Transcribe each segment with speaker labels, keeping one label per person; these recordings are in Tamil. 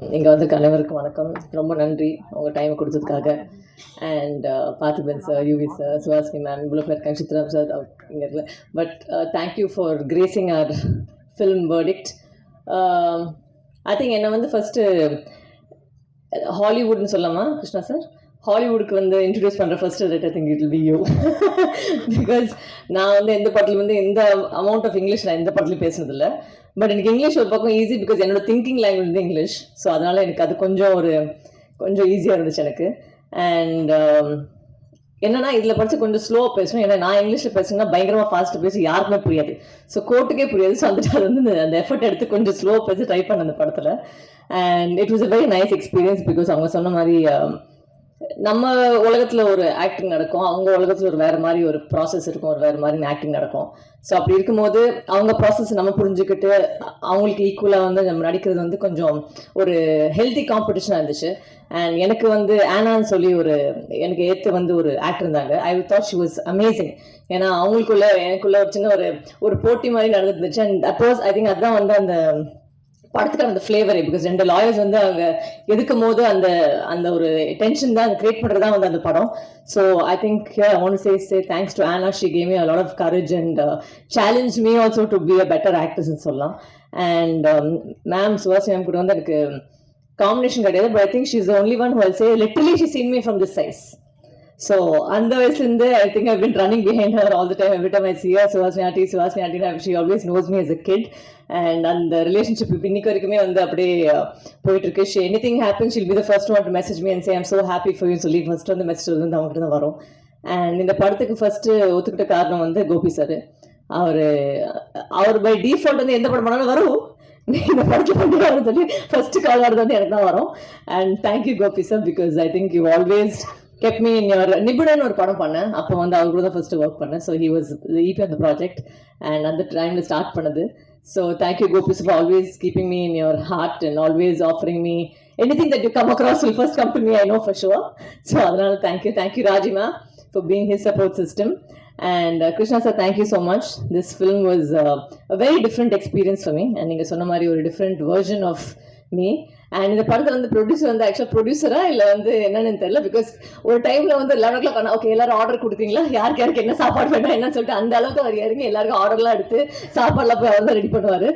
Speaker 1: இங்கே வந்து கணவருக்கு வணக்கம். ரொம்ப நன்றி உங்கள் டைம் கொடுத்ததுக்காக. And Parthiban sir, UV sir, Suhasini ma'am, இவ்வளோ பேர் இருக்காங்க, சித்ராம் சார் இங்கே இருக்கல. But thank you for gracing our film verdict. I think என்னை வந்து ஃபஸ்ட்டு ஹாலிவுட்னு சொல்லலாமா கிருஷ்ணா சார்? ஹாலிவுட்க்கு வந்து இன்ட்ரடியூஸ் பண்ணுற first date I think it will be you. Because நான் வந்து எந்த படத்துலையும் வந்து எந்த அமௌண்ட் ஆஃப் இங்கிலீஷ் நான் எந்த படத்துலையும் பேசுனதில்லை. பட் எனக்கு இங்கிலீஷ் ஒரு பக்கம் ஈஸி, பிகாஸ் என்னோட திங்கிங் லாங்குவேஜ் வந்து இங்கிலீஷ். ஸோ அதனால் எனக்கு அது கொஞ்சம் ஈஸியாக இருந்துச்சு எனக்கு. அண்ட் என்னன்னா இதில் படித்து கொஞ்சம் ஸ்லோவாக பேசணும். ஏன்னா நான் இங்கிலீஷில் பேசுனா பயங்கரமாக ஃபாஸ்ட்டாக பேசி யாருக்குமே புரியாது. ஸோ கோர்ட்டுக்கே புரியாது. ஸோ வந்துட்டு அது வந்து அந்த எஃபர்ட் எடுத்து கொஞ்சம் ஸ்லோவாக பேசி ட்ரை பண்ண அந்த படத்தில். And it was a very nice experience. Because அவங்க சொன்ன மாதிரி நம்ம உலகத்தில் ஒரு ஆக்டிங் நடக்கும், அவங்க உலகத்தில் ஒரு வேறு மாதிரி ஒரு ப்ராசஸ் இருக்கும், ஒரு வேறு மாதிரி ஆக்டிங் நடக்கும். ஸோ அப்படி இருக்கும்போது அவங்க ப்ராசஸ் நம்ம புரிஞ்சுக்கிட்டு அவங்களுக்கு ஈக்குவலாக வந்து நம்ம நடிக்கிறது வந்து கொஞ்சம் ஒரு ஹெல்த்தி காம்படிஷனாக இருந்துச்சு. அண்ட் எனக்கு வந்து ஆனான்னு சொல்லி எனக்கு ஏற்ற வந்து ஒரு ஆக்டர் இருந்தாங்க. I thought she was amazing. ஏன்னா அவங்களுக்குள்ள எனக்குள்ள ஒரு சின்ன ஒரு போட்டி மாதிரி நடந்துருந்துச்சு. அண்ட் அப்ரோஸ் ஐ திங்க் அதுதான் வந்து அந்த படத்துக்கு அந்த ஃப்ளேவரே. பிகாஸ் 2 லாயர்ஸ் வந்து அவங்க எதுக்கும் போது அந்த ஒரு டென்ஷன் தான் கிரியேட் பண்ணுறது தான் வந்து அந்த படம். So I think I want to say thanks to ஆனா. She gave me a lot of courage and challenge me also to be a better ஆக்டர்ஸ்ன்னு சொல்லலாம். அண்ட் மேம் சுஹாசினி மேம் கூட வந்து எனக்கு காம்பினேஷன் கிடையாது. But I think she is the only one who will say literally she seen me from this size. So அந்த வயசுலேருந்து I think I've been running behind her all the time. Every time I see her, Suhasini aunty, she always knows me as a kid. அண்ட் அந்த ரிலேஷன்ஷிப் இப்போ இன்னைக்கு வரைக்குமே வந்து அப்படியே போயிட்டு இருக்கு. She anything happen she'll be the first one to message me and say I'm so happy for you சொல்லி ஃபர்ஸ்ட் வந்து மெசேஜ் வந்து அவங்ககிட்ட தான் வரும். அண்ட் இந்த படத்துக்கு ஃபர்ஸ்ட் ஒத்துக்கிட்ட காரணம் வந்து கோபி சார். அவர் பை டிஃபால்ட் வந்து எந்த படம் பண்ணாலும் வரும், இந்த படத்தில் பண்ணுறாருன்னு சொல்லி ஃபர்ஸ்ட் கால் வருது வந்து எனக்கு தான் வரும். And thank you Gopi sir, because I think you always kept me in your Nibunan ஒரு படம் பண்ணேன். அப்போ வந்து அவர் கூட தான் ஃபர்ஸ்ட் ஒர்க் பண்ணேன். So he was EP on the project and அந்த டைமில் ஸ்டார்ட் பண்ணது. So thank you Gopi sir for always keeping me in your heart and always offering me anything that you come across will first come to me, I know for sure. So அதனால thank you ராஜிமா for being his support system. And Krishna sir, thank you so much. This film was a very different experience for me. And நீங்க சொன்ன மாதிரி ஒரு different version of me. And இந்த படத்தில் வந்து ப்ரொடியூசர் வந்து ஆக்சுவலாக ப்ரொடியூசரா இல்லை வந்து என்னன்னு தெரியல. பிகாஸ் ஒரு டைமில் வந்து 11 o'clock ஆனால் ஓகே எல்லாரும் ஆர்டர் கொடுத்தீங்களா, யாருக்கு என்ன சாப்பாடு வேணும் என்னன்னு சொல்லிட்டு அந்த அளவுக்கு அவர் இறங்கி எல்லாருக்கும் ஆர்டர்லாம் எடுத்து சாப்பாடுலாம் போய் அவர் தான் ரெடி பண்ணுவார்.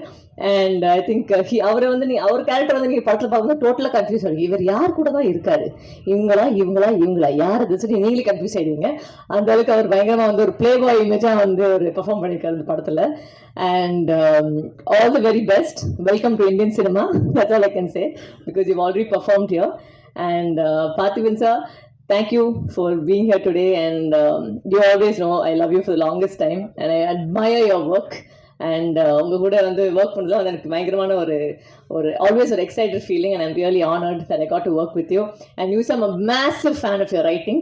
Speaker 1: அண்ட் ஐ திங்க் அவரை வந்து அவர் கேரக்டர் வந்து நீங்கள் படத்தில் பார்க்கும்போது டோட்டலாக கன்ஃபியூஸ் ஆகிடுங்க. இவர் யார் கூட தான் இருக்காரு, இவங்களா யார் அது சொல்லி நீங்களே கன்ஃபியூஸ் ஆகிடுவீங்க. அந்த அளவுக்கு அவர் பயங்கரமாக வந்து ஒரு பிளே பாய் இமேஜாக வந்து ஒரு பெர்ஃபார்ம் பண்ணியிருக்காரு இந்த படத்தில். And all the very best. Welcome to Indian cinema. That's all I can say, because you've already performed here. And Parthiban sir, thank you for being here today. And you always know I love you for the longest time and I admire your work. And உங்க கூட வந்து ஒர்க் பண்ணுறது வந்து எனக்கு பயங்கரமான ஒரு ஆல்வேஸ் ஒரு excited feeling. And I'm really honoured that I got to work with you. And you I'm a massive fan of your writing.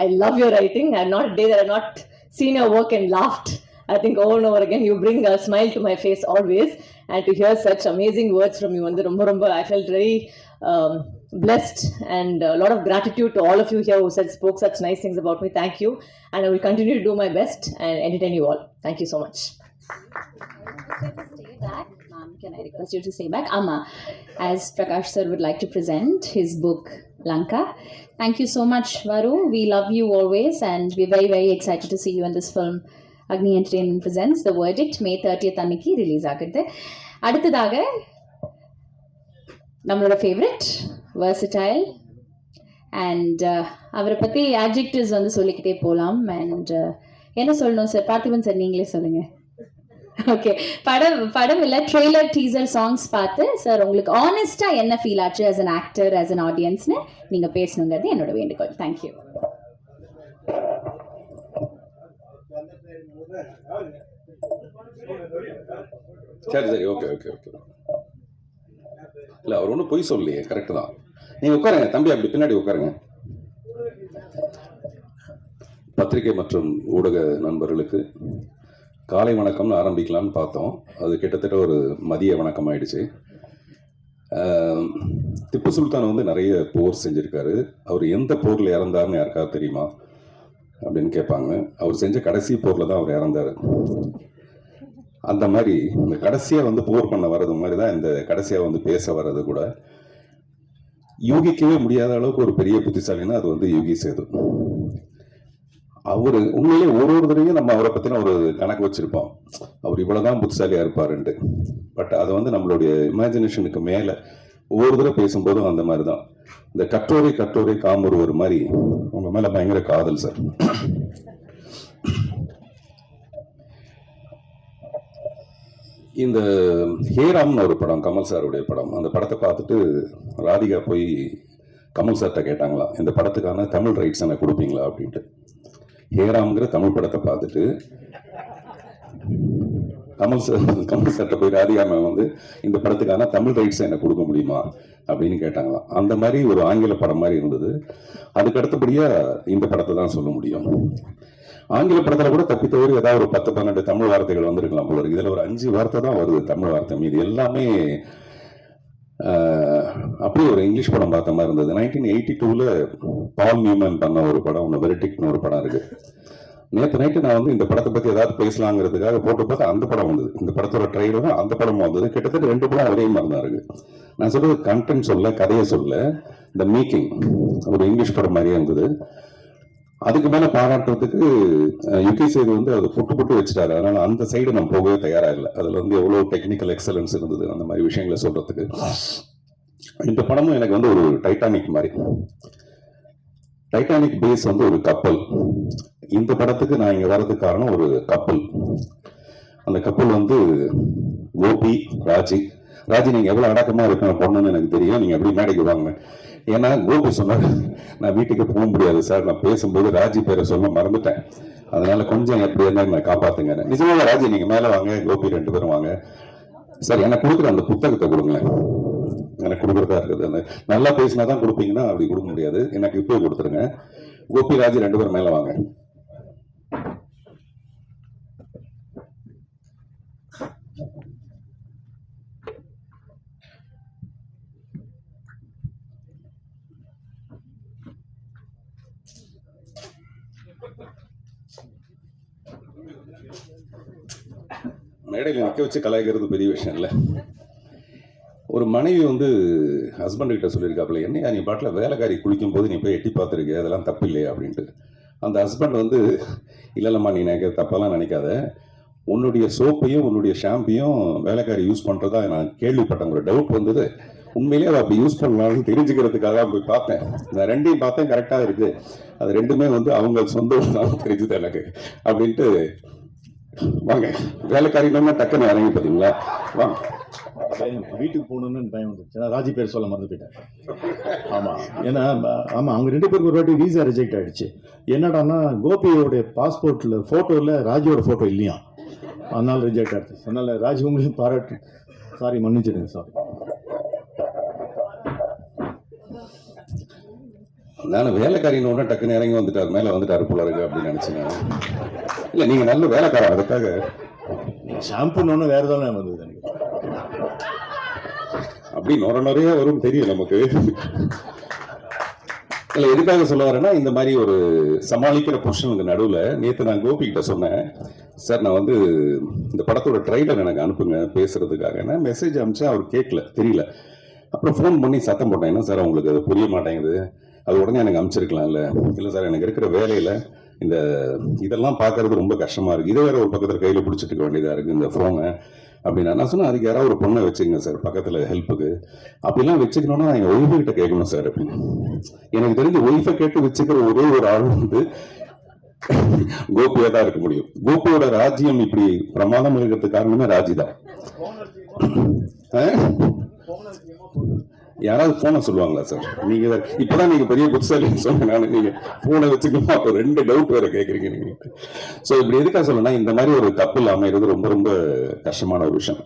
Speaker 1: I love your writing. I'm not a day that I've not seen your work and laughed. I think over and over again you bring a smile to my face always, and to hear such amazing words from you வந்து ரொம்ப I felt very blessed, and a lot of gratitude to all of you here who spoke such nice things about me. Thank you, and I will continue to do my best and entertain you all. Thank you so much.
Speaker 2: Stay back, ma'am. Can I request you to stay back? Amma, as Prakash sir would like to present his book Lanka. Thank you so much, Varu. We love you always, and we're very, very excited to see you in this film. Agni Entertainment presents The Verdict. May 30th அன்னைக்கு ரிலீஸ் ஆகுது. அடுத்ததாக நம்மளோட ஃபேவரட் versatile அண்ட் அவரை பற்றி adjectives வந்து சொல்லிக்கிட்டே போகலாம். அண்ட் என்ன சொல்லணும் சார்? பார்த்திபன் சார் நீங்களே சொல்லுங்க. ஓகே, படம் இல்லை, ட்ரெய்லர் டீசர் சாங்ஸ் பார்த்து சார் உங்களுக்கு ஆனஸ்டாக என்ன ஃபீல் ஆச்சு as an actor, as an audience-னு நீங்கள் பேசணுங்கிறது என்னோட வேண்டுகோள். தேங்க்யூ.
Speaker 3: சரி ஓகே இல்லை, அவர் ஒன்றும் பொய் சொல்லலையே, கரெக்டு தான். நீங்கள் உட்காருங்க தம்பி, அப்படி பின்னாடி உட்காருங்க. பத்திரிகை மற்றும் ஊடக நண்பர்களுக்கு காலை வணக்கம்னு ஆரம்பிக்கலாம்னு பார்த்தோம். அது கிட்டத்தட்ட ஒரு மதிய வணக்கம் ஆயிடுச்சு. திப்பு சுல்தான் வந்து நிறைய போர் செஞ்சுருக்காரு. அவர் எந்த போரில் இறந்தாருன்னு யாருக்காவது தெரியுமா அப்படின்னு கேட்பாங்க. அவர் செஞ்ச கடைசி போரில் தான் அவர் இறந்தார். அந்த மாதிரி இந்த கடைசியாக வந்து போர் பண்ண வர்றது மாதிரி தான் இந்த கடைசியாக வந்து பேச வர்றது கூட. யூகிக்கவே முடியாத அளவுக்கு ஒரு பெரிய புத்திசாலின்னா அது வந்து யோகி சேது. அவரு உண்மையிலே ஒரு தடவையும் நம்ம அவரை பத்தின ஒரு கணக்கு வச்சிருப்போம், அவர் இவ்வளவுதான் புத்திசாலியா இருப்பாருன்ட்டு. பட் அதை வந்து நம்மளுடைய இமேஜினேஷனுக்கு மேல ஒவ்வொரு தடவை பேசும்போதும் அந்த மாதிரி தான். இந்த கற்றோரை காமொருவர் மாதிரி உங்க மேல பயங்கர காதல் சார். இந்த ஹேராம்னு ஒரு படம், கமல் சாருடைய படம். அந்த படத்தை பார்த்துட்டு ராதிகா போய் கமல் சார்கிட்ட கேட்டாங்களாம், இந்த படத்துக்கான தமிழ் ரைட்ஸ் எனக்கு கொடுப்பீங்களா அப்படின்ட்டு. ஹேராம்ங்கிற தமிழ் படத்தை பார்த்துட்டு கமல் சார்கிட்ட போய் ராதிகா மேம் வந்து இந்த படத்துக்கான தமிழ் ரைட்ஸ் எனக்கு கொடுக்க முடியுமா அப்படின்னு கேட்டாங்களாம். அந்த மாதிரி ஒரு ஆங்கில படம் மாதிரி இருந்தது. அதுக்கு அடுத்தபடியா இந்த படத்தை தான் சொல்ல முடியும். ஆங்கில படத்துல கூட தப்பி தவறி ஏதாவது ஒரு 10-12 தமிழ் வார்த்தைகள் வந்திருக்கலாம் போல இருக்கு. இதுல ஒரு 5 வார்த்தை தான் வருது தமிழ் வார்த்தை, மீது எல்லாமே அப்படியே ஒரு இங்கிலீஷ் படம் பார்த்த மாதிரி இருந்தது. 1982ல பால் நியூமன் பண்ண ஒரு படம், வெரிட்டிக்னு ஒரு படம் இருக்கு. நேற்று நைட்டு நான் வந்து இந்த படத்தை பத்தி ஏதாவது பேசலாங்கிறதுக்காக போட்டு பார்த்தா அந்த படம் வந்தது. இந்த படத்தோட ட்ரெயிலரும் அந்த படமும் வந்தது. கிட்டத்தட்ட 2 படம் ஒரே மாதிரி தான் இருக்கு. நான் சொல்றது கண்டென்ட் சொல்ல, கதையை சொல்ல, இந்த மேக்கிங் ஒரு இங்கிலீஷ் படம் மாதிரியே இருந்தது. அதுக்கு மேல பாராட்டுறதுக்கு யுகி சேது வந்து அதை புட்டு வச்சுட்டாரு. அதனால அந்த சைடு நம்ம போகவே தயாரா இல்லை. அதுல வந்து எவ்வளவு டெக்னிக்கல் எக்ஸலன்ஸ் இருந்தது அந்த மாதிரி விஷயங்களை சொல்றதுக்கு. இந்த படமும் எனக்கு வந்து ஒரு டைட்டானிக் மாதிரி. டைட்டானிக் பேஸ் வந்து ஒரு கப்பல். இந்த படத்துக்கு நான் இங்க வர்றதுக்கு காரணம் ஒரு கப்பல். அந்த கப்பல் வந்து கோபி, ராஜி. நீங்க எவ்வளவு அடக்கமா இருக்க பொண்ணுன்னு எனக்கு தெரியும், நீங்க எப்படி மேடைக்கு வாங்க. ஏன்னா கோபி சொன்னார், நான் வீட்டுக்கு போக முடியாது சார், நான் பேசும்போது ராஜி பேரை சொல்ல மறந்துட்டேன், அதனால கொஞ்சம் எப்படி இருந்தாலும் நான் காப்பாத்துங்க. நிஜமாக ராஜி நீங்க மேல வாங்க, கோபி 2 பேரும் வாங்க சார். எனக்கு கொடுக்குற அந்த புத்தகத்தை கொடுங்களேன், எனக்கு கொடுக்குறதா இருக்குது. அந்த நல்லா பேசினாதான் கொடுப்பீங்கன்னா அப்படி கொடுக்க முடியாது, எனக்கு இப்போ கொடுத்துருங்க. கோபி, ராஜி 2 பேரும் மேல வாங்க. மேடையில் நிற்க வச்சு கலாய்க்கிறது பெரிய விஷயம் இல்லை. ஒரு மனைவி வந்து ஹஸ்பண்ட் கிட்ட சொல்லியிருக்காப்புல, என்னையா நீ பாட்டில் வேலைக்காரி குளிக்கும் போது நீ போய் எட்டி பார்த்துருக்க, அதெல்லாம் தப்பு இல்லையா அப்படின்ட்டு. அந்த ஹஸ்பண்ட் வந்து, இல்லைல்லம்மா நீ நினைக்க தப்பெல்லாம் நினைக்காத, உன்னுடைய சோப்பையும் உன்னுடைய ஷாம்பையும் வேலைக்காரி யூஸ் பண்ணுறதா நான் கேள்விப்பட்டேன், ஒரு டவுட் வந்தது, உண்மையிலேயே அதை அப்படி யூஸ் பண்ணலாம்னு தெரிஞ்சுக்கிறதுக்காக போய் பார்த்தேன். நான் 2ஐயும் பார்த்தேன், கரெக்டாக இருக்குது, அது 2மே வந்து அவங்க சொந்தம் தெரிஞ்சுது எனக்கு அப்படின்ட்டு. வாங்க, வேலைக்காரினா டக்குன்னு இறங்கி பார்த்தீங்களா, வாங்க.
Speaker 4: வீட்டுக்கு போகணுன்னு பயம் வந்துச்சு, ராஜி பேர் சொல்ல மறந்து போயிட்டேன். ஆமாம், ஏன்னா ஆமாம் அவங்க 2 பேருக்கு ஒரு வாட்டி வீசா ரிஜெக்ட் ஆகிடுச்சு. என்னடான்னா கோபியோடைய பாஸ்போர்ட்டில் ஃபோட்டோவில் ராஜியோட ஃபோட்டோ இல்லையா, அதனால ரிஜெக்ட் ஆகிடுச்சு. அதனால் ராஜி உங்களையும் பாராட்டு, சாரி மன்னிச்சிடுங்க, சாரி.
Speaker 3: நான் வேலைக்காரின்னு ஒன்று டக்குன்னு இறங்கி வந்துட்டார், மேலே வந்துட்டாரு போல இருக்கு அப்படின்னு நினச்சிங்க. இல்லை நீங்கள் நல்ல வேலைக்காரன், அதுக்காக
Speaker 4: ஷாம்புன்னு வேறு தானே வந்தது எனக்கு.
Speaker 3: அப்படி நிறைய வரும் தெரியும் நமக்கு. இல்லை எதுக்காக சொல்ல வரேன்னா, இந்த மாதிரி ஒரு சமாளிக்கிற புருஷனுக்கு நடுவில் நேற்று நான் கோபி கிட்ட சொன்னேன், சார் நான் வந்து இந்த படத்தோட ட்ரைலர் எனக்கு அனுப்புங்க பேசுறதுக்காக. நான் மெசேஜ் அனுப்பிச்சேன், அவர் கேட்கல, தெரியல. அப்புறம் ஃபோன் பண்ணி சத்தம் போட்டேன், என்ன சார் உங்களுக்கு அது புரிய மாட்டேங்குது, அது உடனே எனக்கு அனுப்பிச்சிருக்கலாம். இல்லை சார் எனக்கு இருக்கிற வேலையில் இந்த இதெல்லாம் பார்க்கறது ரொம்ப கஷ்டமா இருக்கு, இதை வேற ஒரு பக்கத்தில் கையில் பிடிச்சிட்டு இருக்க வேண்டியதாக இருக்குது இந்த ஃபோனை அப்படின்னா. நான் சொன்னேன், அதுக்கு யாராவது ஒரு பொண்ணை வச்சுக்கங்க சார் பக்கத்தில் ஹெல்ப்புக்கு, அப்படிலாம் வச்சுக்கணும்னா எங்கள் ஒய்ஃபு கிட்ட கேட்கணும் சார் அப்படின்னு. எனக்கு தெரிஞ்சு ஒய்ஃபை கேட்டு வச்சுக்கிற ஒரே ஒரு ஆள் வந்து கோபியா தான் இருக்க முடியும். கோபியோட ராஜ்யம் இப்படி பிரமாதம் இருக்கிறதுக்கு காரணமே ராஜி தான். யாராவது போனை சொல்லுவாங்களா சார்? நீங்க இப்பதான் நீங்க பெரிய புத்திசாலின்னு சொன்ன, நீங்க போனை வச்சுக்கணும், அப்போ 2 டவுட் வேற கேட்குறீங்க நீங்க. ஸோ இப்படி எதுக்காக சொல்லணும்னா, இந்த மாதிரி ஒரு கப்பல் அமைகிறது ரொம்ப ரொம்ப கஷ்டமான ஒரு விஷயம்.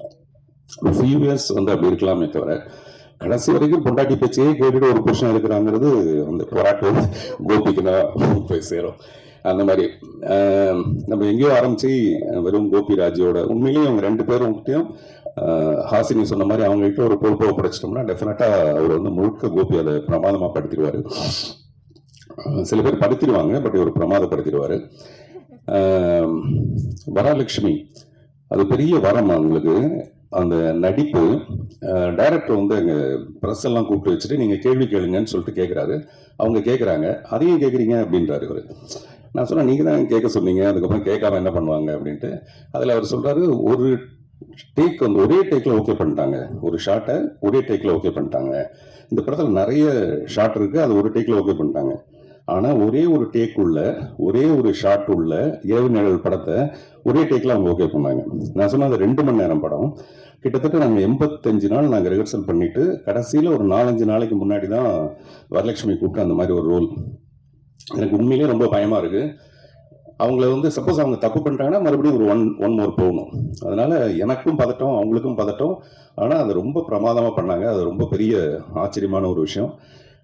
Speaker 3: ஒரு ஃபியூ இயர்ஸ் வந்து அப்படி இருக்கலாமே தவிர, கடைசி வரைக்கும் பொண்டாட்டி பேச்சையே கேட்டுட்டு ஒரு புருஷன் இருக்கிறாங்கிறது அந்த போராட்டம் கோபிக்கு தான் போய் சேரும். அந்த மாதிரி நம்ம எங்கேயோ ஆரம்பிச்சு வெறும் கோபி ராஜியோட உண்மையிலேயே அவங்க 2 பேரும் ஹாசினி சொன்ன மாதிரி அவங்க கிட்ட ஒரு பொறுப்பை படைச்சிட்டோம்னா டெஃபினட்டா அவர் வந்து முழுக்க கோபி அதை பிரமாதமா படுத்திடுவாரு. சில பேர் படுத்திடுவாங்க, பட் ஒரு பிரமாதப்படுத்திடுவாரு. வரலட்சுமி அது பெரிய வரம் அவங்களுக்கு. அந்த நடிப்பு டைரக்டர் வந்து அங்கே ப்ரெஸ் எல்லாம் கூப்பிட்டு வச்சுட்டு நீங்கள் கேள்வி கேளுங்கன்னு சொல்லிட்டு கேட்குறாரு. அவங்க கேட்குறாங்க, அதையும் கேட்குறீங்க அப்படின்றாரு இவர். நான் சொன்னேன், நீங்கள் தான் கேட்க சொன்னீங்க, அதுக்கப்புறம் கேட்காம என்ன பண்ணுவாங்க அப்படின்ட்டு. அதில் அவர் சொல்கிறாரு, ஒரு டேக் வந்து ஒரே டேக்கில் ஓகே பண்ணிட்டாங்க, ஒரு ஷாட்டை ஒரே டேக்கில் ஓகே பண்ணிட்டாங்க. இந்த படத்தில் நிறைய ஷாட் இருக்குது, அது ஒரு டேக்கில் ஓகே பண்ணிட்டாங்க. ஆனால் ஒரே ஒரு டேக் உள்ள ஒரே ஒரு ஷாட் உள்ள இரவு நிழல் படத்தை ஒரே டேக்கில் அவங்க ஓகே பண்ணாங்க. நான் சொன்ன அது 2 மணி நேரம் படம். கிட்டத்தட்ட நாங்கள் 85 நாள் நாங்கள் ரிஹர்சல் பண்ணிட்டு கடைசியில் ஒரு 4-5 நாளைக்கு முன்னாடி தான் வரலட்சுமி கூப்பிட்டு அந்த மாதிரி ஒரு ரோல். எனக்கு உண்மையிலேயே ரொம்ப பயமாக இருக்குது. அவங்கள வந்து சப்போஸ் அவங்க தப்பு பண்ணிட்டாங்கன்னா மறுபடியும் ஒரு ஒன் மோர் போகணும். அதனால எனக்கும் பதட்டம், அவங்களுக்கும் பதட்டம். ஆனால் அது ரொம்ப பிரமாதமாக பண்ணாங்க. அது ரொம்ப பெரிய ஆச்சரியமான ஒரு விஷயம்.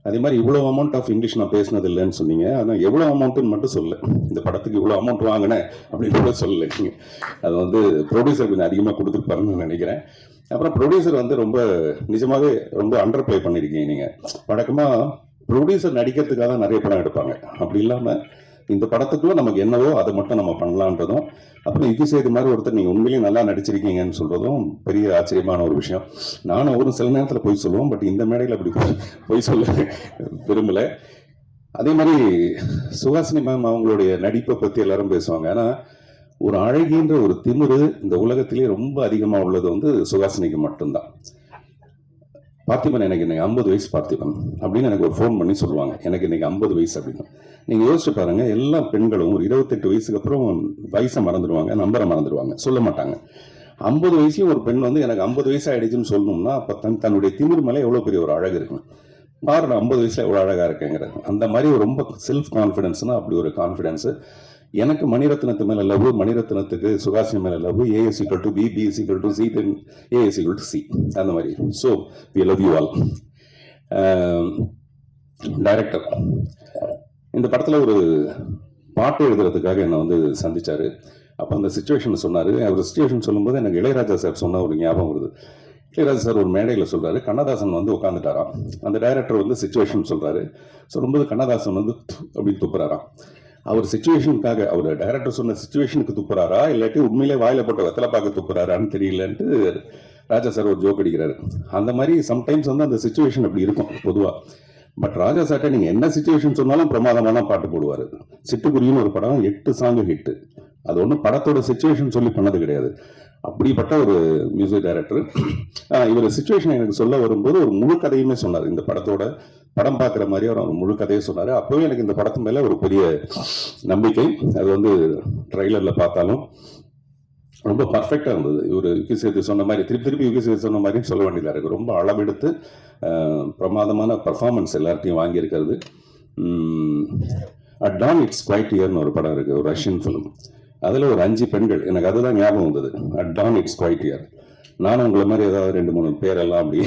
Speaker 3: அதே மாதிரி இவ்வளோ அமௌண்ட் ஆஃப் இங்கிலீஷ் நான் பேசினது இல்லைன்னு சொன்னீங்க. ஆனால் எவ்வளோ அமௌண்ட்டுன்னு மட்டும் சொல்லலை. இந்த படத்துக்கு இவ்வளோ அமௌண்ட் வாங்கினேன் அப்படின்னு கூட சொல்லலை நீங்கள். அது வந்து ப்ரொடியூசர் கொஞ்சம் அதிகமாக கொடுத்துருப்பாருன்னு நினைக்கிறேன். அப்புறம் ப்ரொடியூசர் வந்து ரொம்ப நிஜமாகவே ரொம்ப அண்டர் ப்ளே பண்ணியிருக்கீங்க நீங்கள். வழக்கமாக ப்ரொடியூசர் நடிக்கிறதுக்காக தான் நிறைய படம் எடுப்பாங்க. அப்படி இல்லாமல் இந்த படத்துக்குள்ள நமக்கு என்னவோ அதை மட்டும் நம்ம பண்ணலான்றதும், அப்புறம் இது செய்த மாதிரி ஒருத்தர் நீங்கள் உண்மையிலேயே நல்லா நடிச்சிருக்கீங்கன்னு சொல்றதும் பெரிய ஆச்சரியமான ஒரு விஷயம். நானும் ஒரு சில நேரத்தில் போய் சொல்லுவோம், பட் இந்த மேடையில் அப்படி போய் சொல்ல விரும்பலை. அதே மாதிரி சுஹாசினி மேம் அவங்களுடைய நடிப்பை பற்றி எல்லாரும் பேசுவாங்க. ஆனால் ஒரு அழகின்ற ஒரு திமிரு இந்த உலகத்திலேயே ரொம்ப அதிகமாக உள்ளது வந்து சுஹாசினிக்கு மட்டும்தான். பார்த்திபன் எனக்கு இன்னைக்கு 50 வயசு பார்த்திபன் அப்படின்னு எனக்கு ஒரு ஃபோன் பண்ணி சொல்லுவாங்க, எனக்கு இன்னைக்கு 50 வயசு அப்படின்னு. நீங்கள் யோசிச்சு பாருங்க, எல்லா பெண்களும் ஒரு 28 வயசுக்கு அப்புறம் வயசை மறந்துடுவாங்க, நம்பரை மறந்துடுவாங்க, சொல்ல மாட்டாங்க. 50 வயசையும் ஒரு பெண் வந்து எனக்கு 50 வயசு ஆயிடுச்சுன்னு சொல்லணும்னா அப்போ தன்னுடைய திமிர் மேலே எவ்வளோ பெரிய ஒரு அழகு இருக்குன்னு பாரு. 50 வயசுல எவ்வளோ அழகாக இருக்கேங்கிறது அந்த மாதிரி ரொம்ப செல்ஃப் கான்ஃபிடென்ஸ்னா அப்படி ஒரு கான்ஃபிடென்ஸு. எனக்கு மணிரத்னத்து மேலே லவ், மணிரத்னத்துக்கு சுஹாசினி மேலே love. A is equal to B, B is equal to C, then A is equal to C, அந்த மாதிரி. So we love you all. Director இந்த படத்தில் ஒரு பாட்டு எழுதுறதுக்காக என்னை வந்து சந்திச்சாரு. அப்போ அந்த சுச்சுவேஷன் சொன்னார். அவர் சுச்சுவேஷன் சொல்லும்போது எனக்கு இளையராஜா சார் சொன்ன ஒரு ஞாபகம் வருது. இளையராஜா சார் ஒரு மேடையில் சொல்கிறாரு, கண்ணதாசன் வந்து உட்காந்துட்டாராம். அந்த டைரக்டர் வந்து சுச்சுவேஷன் சொல்கிறாரு. சொல்லும்போது கண்ணதாசன் வந்து அப்படின்னு துப்புறாராம். அவர் சுச்சுவேஷனுக்காக, அவர் டைரக்டர் சொன்ன சுச்சுவேஷனுக்கு துப்புறாரா இல்லாட்டி உண்மையிலே வாயில போட்ட வெத்தலை பார்க்க துப்புறாரான்னு தெரியலன்ட்டு ராஜா சார் ஒரு ஜோக் அடிக்கிறாரு. அந்த மாதிரி சம்டைம்ஸ் வந்து அந்த சுச்சுவேஷன் அப்படி இருக்கும் பொதுவாக. பட் ராஜா சார்ட்ட நீங்கள் என்ன சுச்சுவேஷன் சொன்னாலும் பிரமாதமான பாட்டு போடுவார். சிட்டுக்குருவின்னு ஒரு படம் 8 சாங்கு ஹிட்டு. அது ஒன்றும் படத்தோட சுச்சுவேஷன் சொல்லி பண்ணது கிடையாது. அப்படிப்பட்ட ஒரு மியூசிக் டைரக்டர். இவர் சுச்சுவேஷன் எனக்கு சொல்ல வரும்போது ஒரு முழு கதையுமே சொன்னார். இந்த படத்தோட படம் பார்க்குற மாதிரி அவர் முழு கதையை சொன்னார். அப்போவே எனக்கு இந்த படத்து மேலே ஒரு பெரிய நம்பிக்கை. அது வந்து ட்ரைலரில் பார்த்தாலும் ரொம்ப பர்ஃபெக்டாக இருந்தது. இவர் யுகி சேது சொன்ன மாதிரி திருப்பி யுகி சேது சொன்ன மாதிரி சொல்ல வேண்டியதாக இருக்குது. ரொம்ப அளவெடுத்து பிரமாதமான பர்ஃபார்மன்ஸ் எல்லார்ட்டையும் வாங்கியிருக்கிறது. அட் டான் இட்ஸ் குவைட் இயர்னு ஒரு படம் இருக்குது, ஒரு ரஷ்யன் ஃபிலிம். அதில் ஒரு 5 பெண்கள், எனக்கு அதுதான் ஞாபகம் வந்தது. At dawn it's quiet here. நானும் உங்களை மாதிரி ஏதாவது 2-3 பேரெல்லாம் அப்படி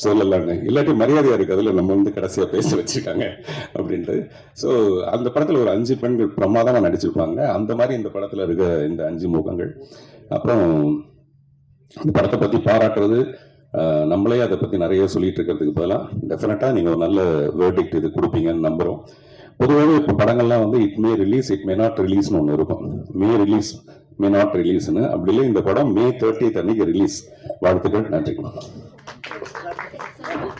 Speaker 3: சொல்லலாங்க, இல்லாட்டி மரியாதையா இருக்கு அதில் நம்ம வந்து கடைசியாக பேச வச்சிருக்காங்க அப்படின்ட்டு. ஸோ அந்த படத்தில் ஒரு 5 பெண்கள் பிரமாதமாக நடிச்சிருப்பாங்க. அந்த மாதிரி இந்த படத்தில் இருக்க இந்த 5 முகங்கள். அப்புறம் இந்த படத்தை பற்றி பாராட்டுறது, நம்மளே அதை பற்றி நிறைய சொல்லிட்டு இருக்கிறதுக்கு பதிலாக டெஃபினட்டாக நீங்கள் ஒரு நல்ல வேர்டிக்ட் இது கொடுப்பீங்கன்னு நம்புகிறோம். பொதுவாகவே இப்போ படங்கள்லாம் வந்து it may release, it may not ரிலீஸ்னு ஒன்று இருக்கும். மே ரிலீஸ், மே நாட் ரிலீஸ்னு. அப்படி இல்லை, இந்த படம் May 30th அன்னைக்கு ரிலீஸ். வாழ்த்துக்கள், நன்றி.